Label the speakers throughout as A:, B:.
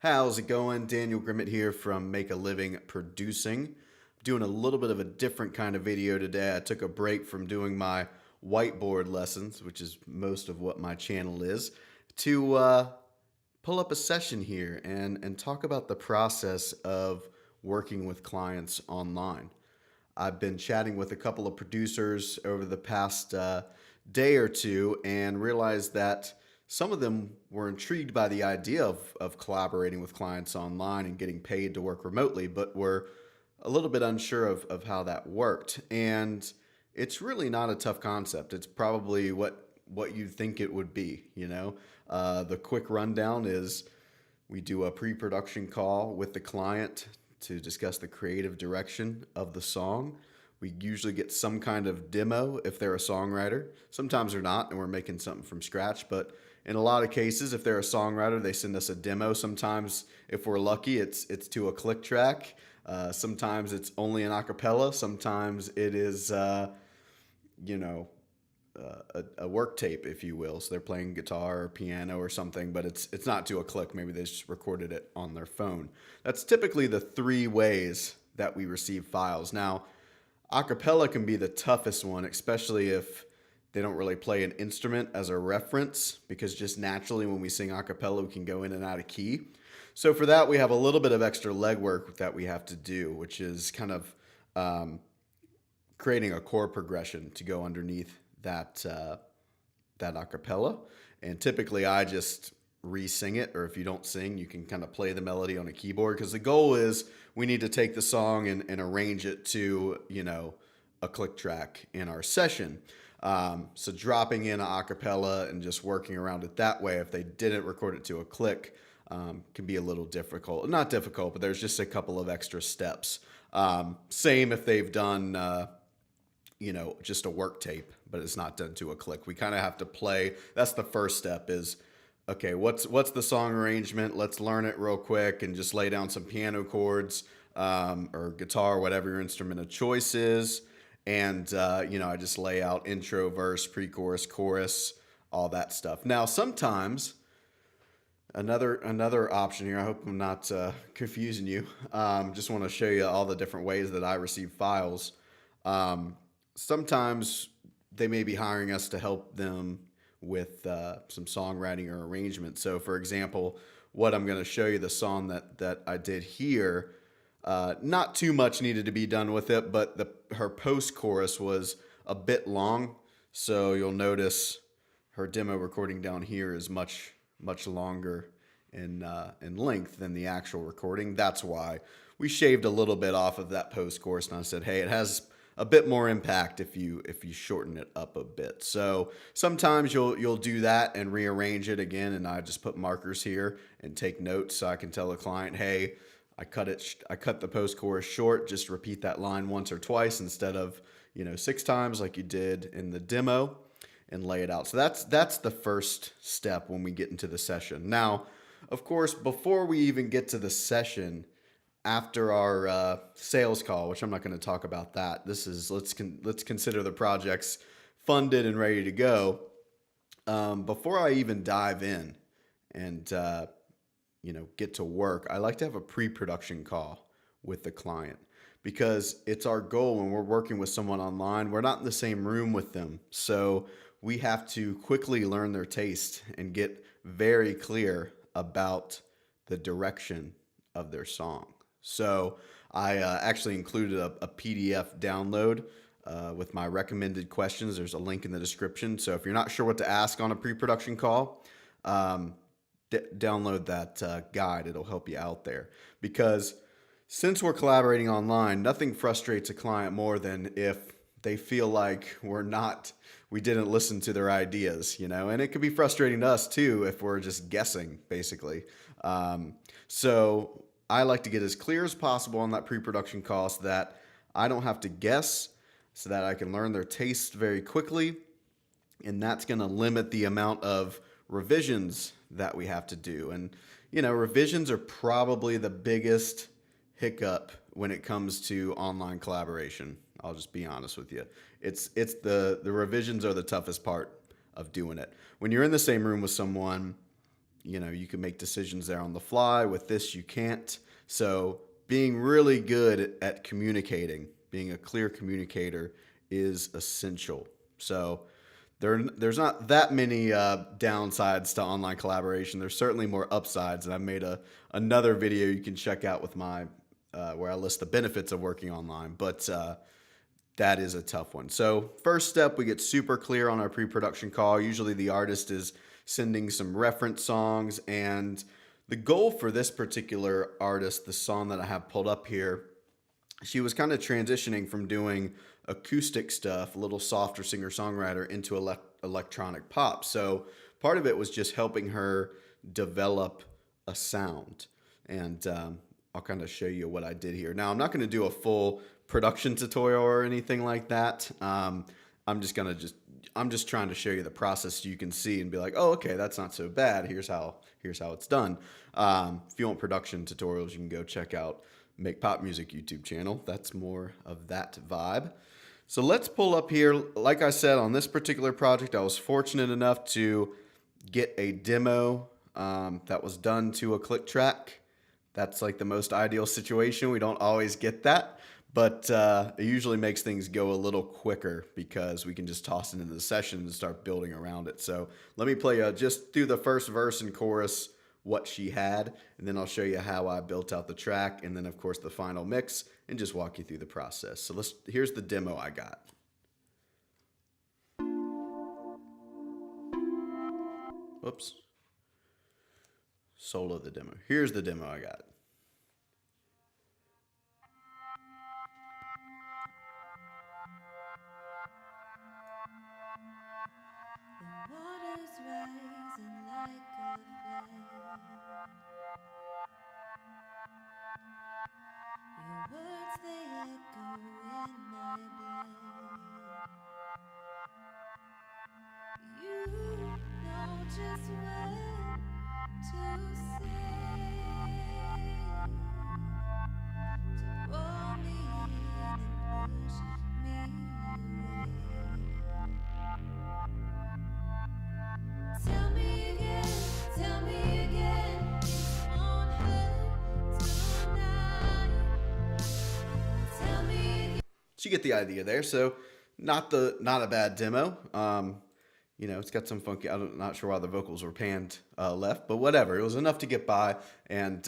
A: How's it going? Daniel Grimmett here from Make a Living Producing. Doing a little bit of a different kind of video today. I took a break from doing my whiteboard lessons, which is most of what my channel is, to pull up a session here and talk about the process of working with clients online. I've been chatting with a couple of producers over the past day or two and realized that some of them were intrigued by the idea of collaborating with clients online and getting paid to work remotely, but were a little bit unsure of how that worked. And it's really not a tough concept. It's probably what you think it would be, you know? The quick rundown is we do a pre-production call with the client to discuss the creative direction of the song. We usually get some kind of demo if they're a songwriter. Sometimes they're not, and we're making something from scratch. But in a lot of cases, if they're a songwriter, they send us a demo. Sometimes, if we're lucky, it's to a click track. Sometimes it's only an acapella. Sometimes it is, you know, a work tape, if you will. So they're playing guitar or piano or something, but it's not to a click. Maybe they just recorded it on their phone. That's typically the three ways that we receive files. Now, acapella can be the toughest one, especially if they don't really play an instrument as a reference, because just naturally when we sing acapella, we can go in and out of key. So for that, we have a little bit of extra legwork that we have to do, which is kind of creating a chord progression to go underneath that acapella. And typically I just re-sing it, or if you don't sing, you can kind of play the melody on a keyboard, because the goal is we need to take the song and arrange it to, you know, a click track in our session. So dropping in a acapella and just working around it that way, if they didn't record it to a click, can be a little difficult. Not difficult, but there's just a couple of extra steps. Same if they've done you know, just a work tape, but it's not done to a click. We kind of have to play. That's the first step is, okay, what's the song arrangement? Let's learn it real quick and just lay down some piano chords or guitar, whatever your instrument of choice is. And, you know, I just lay out intro, verse, pre-chorus, chorus, all that stuff. Now, sometimes another option here, I hope I'm not confusing you. Just want to show you all the different ways that I receive files. Sometimes they may be hiring us to help them with some songwriting or arrangement. So for example, what I'm going to show you, the song that I did here, not too much needed to be done with it, but her post-chorus was a bit long. So you'll notice her demo recording down here is much longer in length than the actual recording. That's why we shaved a little bit off of that post-chorus, and I said, hey, it has a bit more impact if you shorten it up a bit. So sometimes you'll do that and rearrange it again, and I just put markers here and take notes so I can tell the client, hey, I cut the post chorus short. Just repeat that line once or twice instead of, you know, 6 times like you did in the demo, and lay it out. So that's the first step when we get into the session. Now, of course, before we even get to the session, after our sales call, which I'm not going to talk about that. This is let's consider the projects funded and ready to go. Before I even dive in and you know, get to work, I like to have a pre-production call with the client, because it's our goal when we're working with someone online. We're not in the same room with them, so we have to quickly learn their taste and get very clear about the direction of their song. So I actually included a PDF download with my recommended questions. There's a link in the description. So if you're not sure what to ask on a pre-production call, download that guide. It'll help you out there. Because since we're collaborating online, nothing frustrates a client more than if they feel like we didn't listen to their ideas, you know, and it could be frustrating to us too if we're just guessing, basically. So I like to get as clear as possible on that pre-production call so that I don't have to guess, so that I can learn their taste very quickly. And that's going to limit the amount of revisions that we have to do. And, you know, revisions are probably the biggest hiccup when it comes to online collaboration. I'll just be honest with you. It's the revisions are the toughest part of doing it. When you're in the same room with someone, you can make decisions there on the fly. With this, you can't. So being really good at communicating, being a clear communicator, is essential. So there's not that many downsides to online collaboration. There's certainly more upsides, and I made another video you can check out with my where I list the benefits of working online. But that is a tough one. So first step, we get super clear on our pre-production call. Usually the artist is sending some reference songs, and the goal for this particular artist, the song that I have pulled up here, she was kind of transitioning from doing acoustic stuff, a little softer singer-songwriter, into electronic pop. So part of it was just helping her develop a sound. And I'll kind of show you what I did here. Now, I'm not going to do a full production tutorial or anything like that. I'm just trying to show you the process so you can see and be like, oh, okay, that's not so bad. Here's how it's done. If you want production tutorials, you can go check out Make Pop Music YouTube channel. That's more of that vibe. So let's pull up here. Like I said, on this particular project, I was fortunate enough to get a demo that was done to a click track. That's like the most ideal situation. We don't always get that, but it usually makes things go a little quicker because we can just toss it into the session and start building around it. So let me play just through the first verse and chorus what she had, and then I'll show you how I built out the track, and then of course the final mix, and just walk you through the process. So here's the demo I got. Whoops. Solo the demo. Here's the demo I got.
B: The water's rising like a flame. Your words, they echo in my brain. You know just when to say, to pull me in and push me away. Tell me again, it won't hurt tonight. Tell me again.
A: So you get the idea there. So not a bad demo. It's got some funky. I'm not sure why the vocals were panned left, but whatever. It was enough to get by, and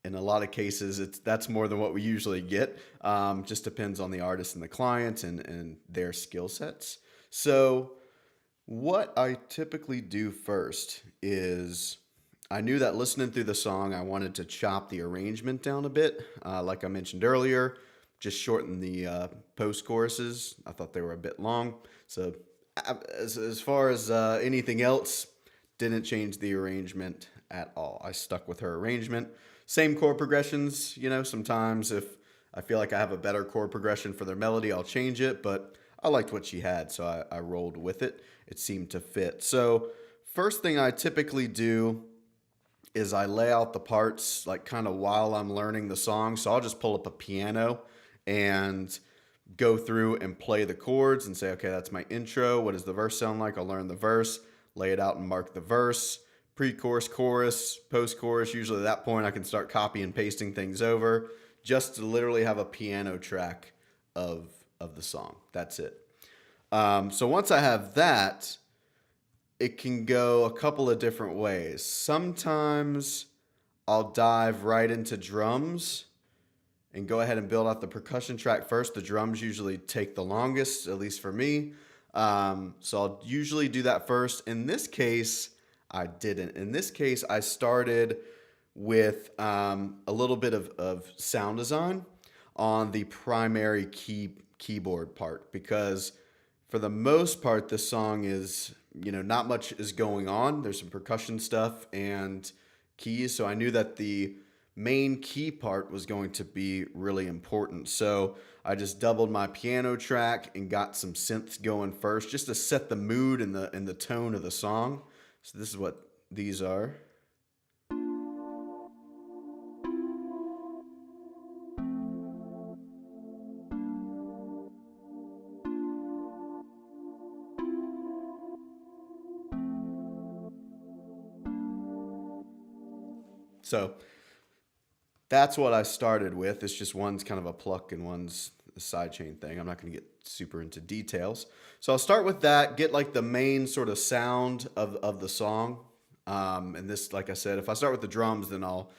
A: in a lot of cases, that's more than what we usually get. Just depends on the artist and the client and their skill sets. So what I typically do first is I knew that listening through the song, I wanted to chop the arrangement down a bit. Like I mentioned earlier, just shorten the post choruses. I thought they were a bit long. So as far as anything else, didn't change the arrangement at all. I stuck with her arrangement. Same chord progressions. Sometimes if I feel like I have a better chord progression for their melody, I'll change it, but I liked what she had, so I rolled with it. It seemed to fit. So first thing I typically do is I lay out the parts like kind of while I'm learning the song. So I'll just pull up a piano and go through and play the chords and say, okay, that's my intro. What does the verse sound like? I'll learn the verse, lay it out and mark the verse, pre-chorus, chorus, post-chorus. Usually at that point I can start copy and pasting things over just to literally have a piano track of the song. That's it. So once I have that, it can go a couple of different ways. Sometimes I'll dive right into drums and go ahead and build out the percussion track first. The drums usually take the longest, at least for me. So I'll usually do that first. In this case, I didn't. In this case, I started with a little bit of sound design on the primary keyboard part, because for the most part, this song is, not much is going on. There's some percussion stuff and keys. So I knew that the main key part was going to be really important. So I just doubled my piano track and got some synths going first, just to set the mood and the tone of the song. So this is what these are. So that's what I started with. It's just one's kind of a pluck and one's a sidechain thing. I'm not going to get super into details. So I'll start with that, get like the main sort of sound of the song. And this, like I said, if I start with the drums, then I'll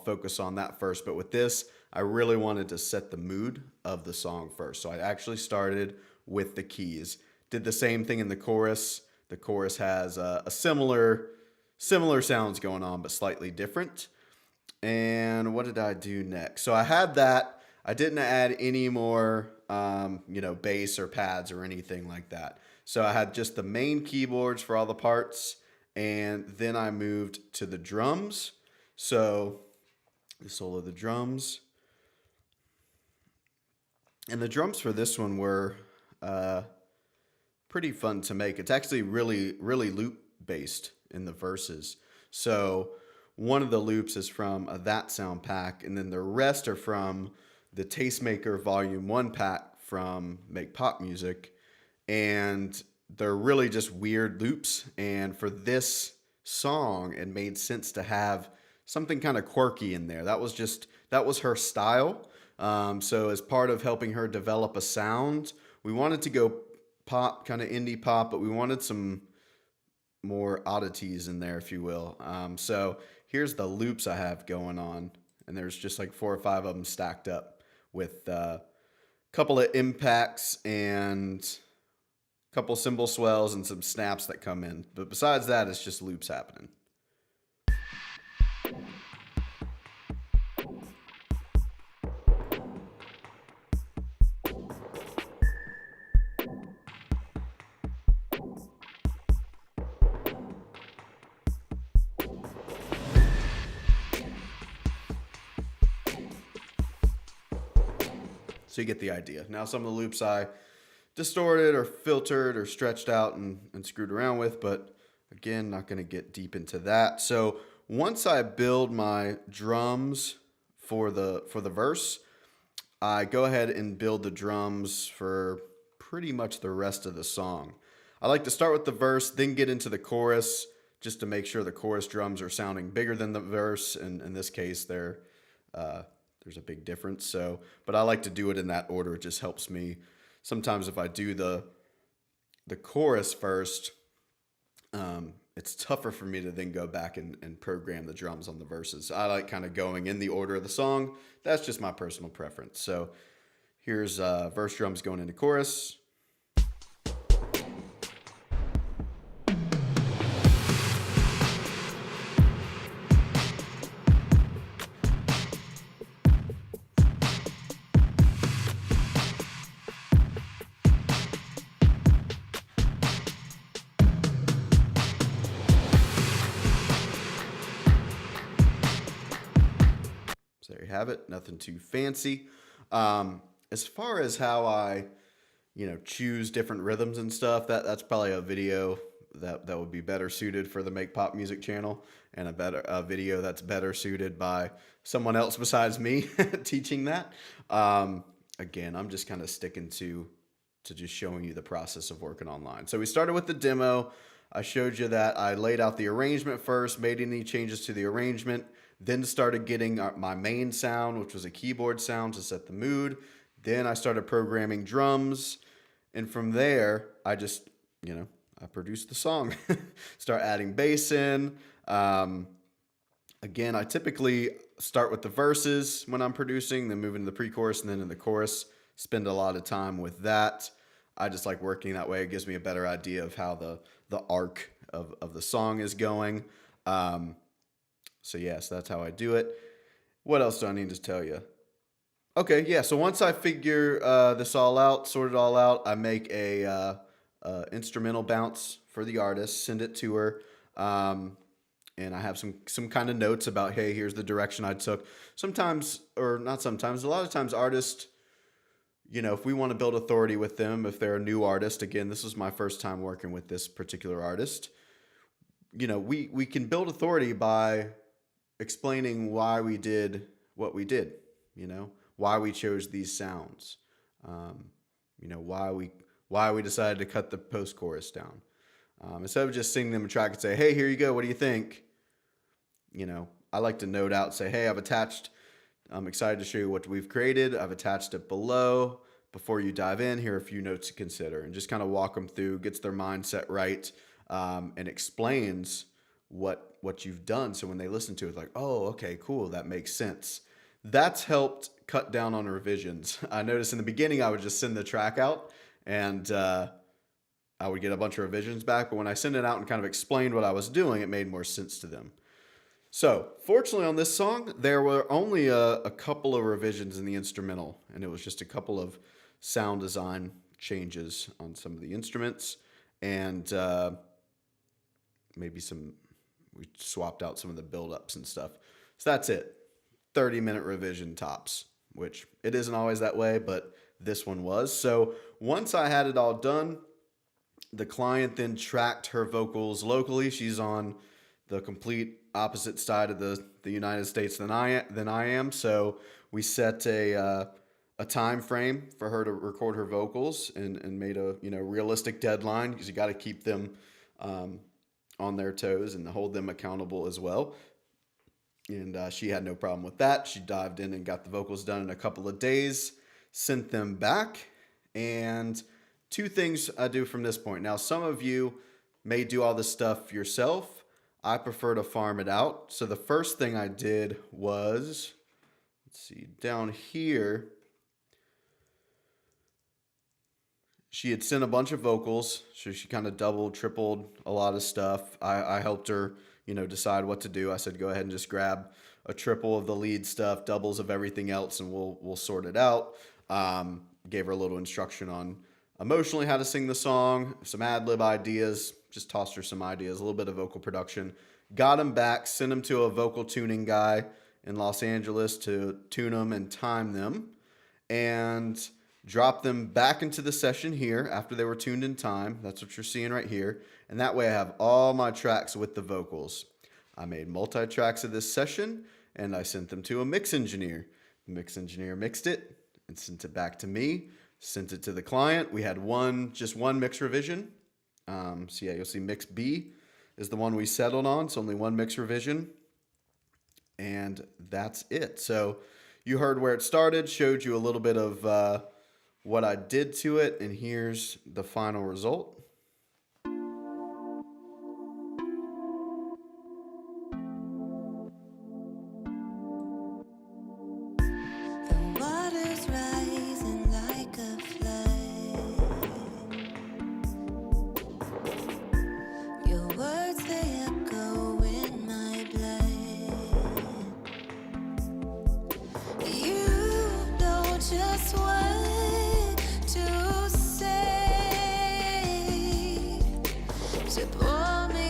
A: focus on that first. But with this, I really wanted to set the mood of the song first. So I actually started with the keys. Did the same thing in the chorus. The chorus has a similar sounds going on, but slightly different. And what did I do next? So I had that. I didn't add any more, bass or pads or anything like that. So I had just the main keyboards for all the parts, and then I moved to the drums. So the solo of the drums. And the drums for this one were pretty fun to make. It's actually really, really loop based in the verses. So one of the loops is from That Sound pack, and then the rest are from the Tastemaker Volume 1 pack from Make Pop Music. And they're really just weird loops. And for this song, it made sense to have something kind of quirky in there. That was her style. So as part of helping her develop a sound, we wanted to go pop, kind of indie pop, but we wanted some more oddities in there, if you will. So here's the loops I have going on, and there's just like 4 or 5 of them stacked up with a couple of impacts and a couple cymbal swells and some snaps that come in. But besides that, it's just loops happening. So you get the idea. Now some of the loops I distorted or filtered or stretched out and screwed around with, but again, not going to get deep into that. So once I build my drums for the verse, I go ahead and build the drums for pretty much the rest of the song. I like to start with the verse, then get into the chorus, just to make sure the chorus drums are sounding bigger than the verse. And in this case, there's a big difference. So, but I like to do it in that order. It just helps me. Sometimes if I do the chorus first, it's tougher for me to then go back and program the drums on the verses. I like kind of going in the order of the song. That's just my personal preference. So here's verse drums going into chorus. So there you have it. Nothing too fancy. As far as how I, choose different rhythms and stuff, that's probably a video that would be better suited for the Make Pop Music channel, and a video that's better suited by someone else besides me teaching that. Again, I'm just kind of sticking to just showing you the process of working online. So we started with the demo. I showed you that I laid out the arrangement first, made any changes to the arrangement, then started getting my main sound, which was a keyboard sound to set the mood. Then I started programming drums. And from there, I just, I produced the song. Start adding bass in. Again, I typically start with the verses when I'm producing, then move into the pre-chorus, and then in the chorus. Spend a lot of time with that. I just like working that way. It gives me a better idea of how the arc of the song is going. So yes, that's how I do it. What else do I need to tell you? Okay, yeah. So once I figure this all out, sort it all out, I make a instrumental bounce for the artist, send it to her, and I have some kind of notes about, hey, here's the direction I took. Sometimes, or not sometimes, a lot of times artists, if we want to build authority with them, if they're a new artist, again, this is my first time working with this particular artist, we can build authority by explaining why we did what we did, why we chose these sounds, why we decided to cut the post-chorus down. Instead of just singing them a track and say, hey, here you go, what do you think? I like to note out, say, hey, I'm excited to show you what we've created. I've attached it below. Before you dive in, here are a few notes to consider, and just kind of walk them through, gets their mindset right, and explains what you've done. So when they listen to it, like, oh, okay, cool, that makes sense. That's helped cut down on revisions. I noticed in the beginning I would just send the track out, and I would get a bunch of revisions back. But when I sent it out and kind of explained what I was doing, it made more sense to them. So, fortunately, on this song, there were only a couple of revisions in the instrumental, and it was just a couple of sound design changes on some of the instruments, and maybe we swapped out some of the build-ups and stuff. So that's it. 30-minute revision tops, which it isn't always that way, but this one was. So once I had it all done, the client then tracked her vocals locally. She's on the complete opposite side of the United States than I am. So we set a time frame for her to record her vocals, and made a realistic deadline, because you got to keep them on their toes and hold them accountable as well. And she had no problem with that. She dived in and got the vocals done in a couple of days, sent them back. And two things I do from this point. Now, some of you may do all this stuff yourself. I prefer to farm it out. So the first thing I did was, let's see, down here, she had sent a bunch of vocals. So she kind of doubled, tripled a lot of stuff. I helped her, decide what to do. I said, go ahead and just grab a triple of the lead stuff, doubles of everything else, and we'll sort it out. Gave her a little instruction on emotionally how to sing the song, some ad-lib ideas, just tossed her some ideas, a little bit of vocal production. Got them back, sent them to a vocal tuning guy in Los Angeles to tune them and time them, and drop them back into the session here after they were tuned in time. That's what you're seeing right here. And that way I have all my tracks with the vocals. I made multi-tracks of this session, and I sent them to a mix engineer. The mix engineer mixed it and sent it back to me, sent it to the client. We had just one mix revision. So yeah, you'll see mix B is the one we settled on. So only one mix revision, and that's it. So you heard where it started, showed you a little bit of what I did to it, and here's the final result.
B: The water's rising like a flood. Your words, they echo in my blood. You know just what to say, to pull me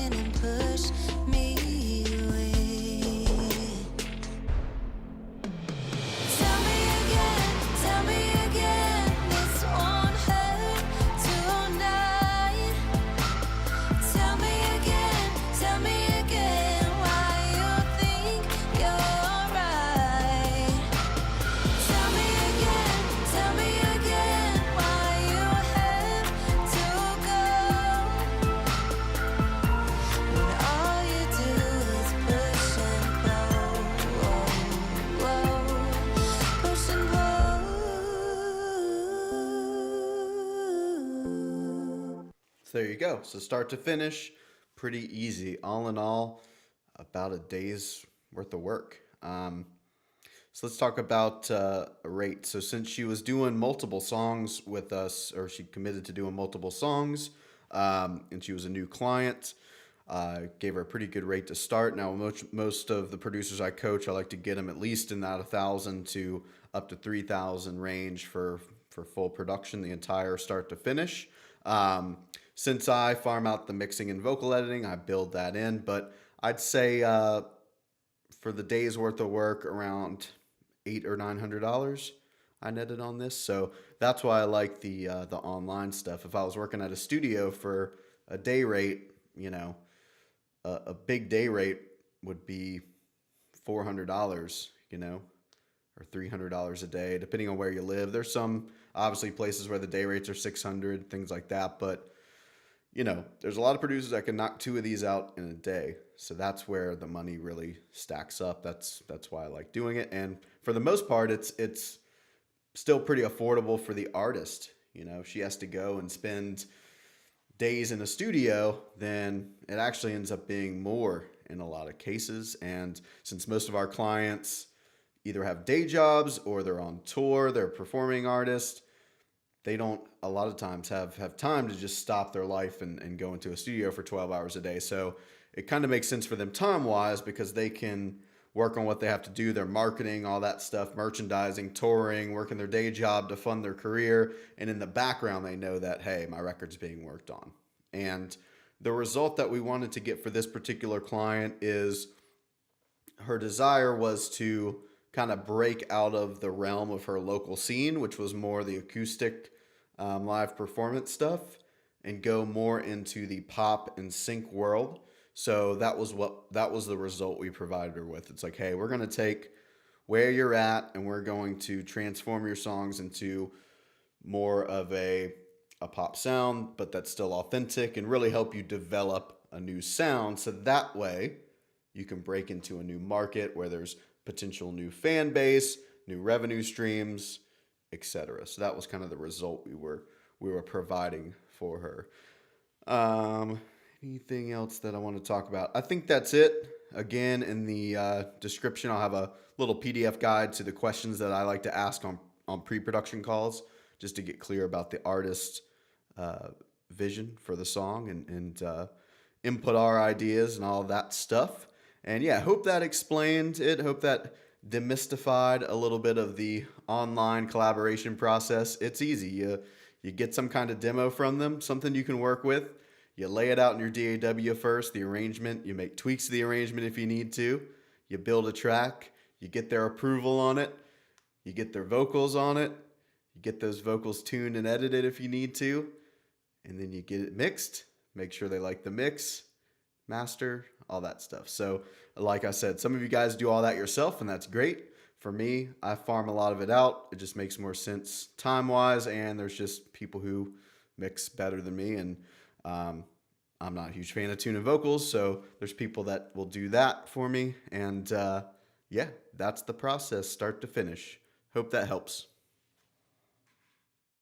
B: in and push me away. Tell me again, this won't hurt tonight. Tell me again why you think you're right. Tell me again why you have to go, when all you do is push and pull, push and pull.
A: So there you go. So start to finish, pretty easy. All in all, about a day's worth of work. So let's talk about a rate. So since she was doing multiple songs with us, or she committed to doing multiple songs, and she was a new client, gave her a pretty good rate to start. Now, most of the producers I coach, I like to get them at least in that 1,000 to up to 3,000 range for full production, the entire start to finish. Since I farm out the mixing and vocal editing, I build that in. But I'd say for the day's worth of work, around $800 or $900 I netted on this. So that's why I like the online stuff. If I was working at a studio for a day rate, a big day rate would be $400, or $300 a day, depending on where you live. There's some obviously places where the day rates are 600, things like that. But there's a lot of producers that can knock two of these out in a day. So that's where the money really stacks up. That's why I like doing it. And for the most part, it's still pretty affordable for the artist. You know, if she has to go and spend days in a studio, then it actually ends up being more in a lot of cases. And since most of our clients either have day jobs or they're on tour, they're performing artists, they don't a lot of times have time to just stop their life and go into a studio for 12 hours a day. So it kind of makes sense for them time wise because they can work on what they have to do, their marketing, all that stuff, merchandising, touring, working their day job to fund their career. And in the background, they know that, hey, my record's being worked on. And the result that we wanted to get for this particular client is her desire was to kind of break out of the realm of her local scene, which was more the acoustic live performance stuff, and go more into the pop and sync world. So that was the result we provided her with. It's like, hey, we're going to take where you're at and we're going to transform your songs into more of a pop sound, but that's still authentic and really help you develop a new sound. So that way you can break into a new market where there's potential new fan base, new revenue streams, etc. So that was kind of the result we were providing for her. Anything else that I want to talk about? I think that's it. Again, in the description, I'll have a little PDF guide to the questions that I like to ask on pre-production calls, just to get clear about the artist's vision for the song and input our ideas and all that stuff. And yeah, hope that explained it. Hope that demystified a little bit of the online collaboration process. It's easy. You get some kind of demo from them, something you can work with. You lay it out in your DAW first, the arrangement. You make tweaks to the arrangement if you need to. You build a track. You get their approval on it. You get their vocals on it. You get those vocals tuned and edited if you need to. And then you get it mixed. Make sure they like the mix, master, all that stuff. So like I said, some of you guys do all that yourself, and that's great. For me, I farm a lot of it out. It just makes more sense time-wise, and there's just people who mix better than me, and I'm not a huge fan of tuning vocals, so there's people that will do that for me. And yeah, that's the process, start to finish. Hope that helps.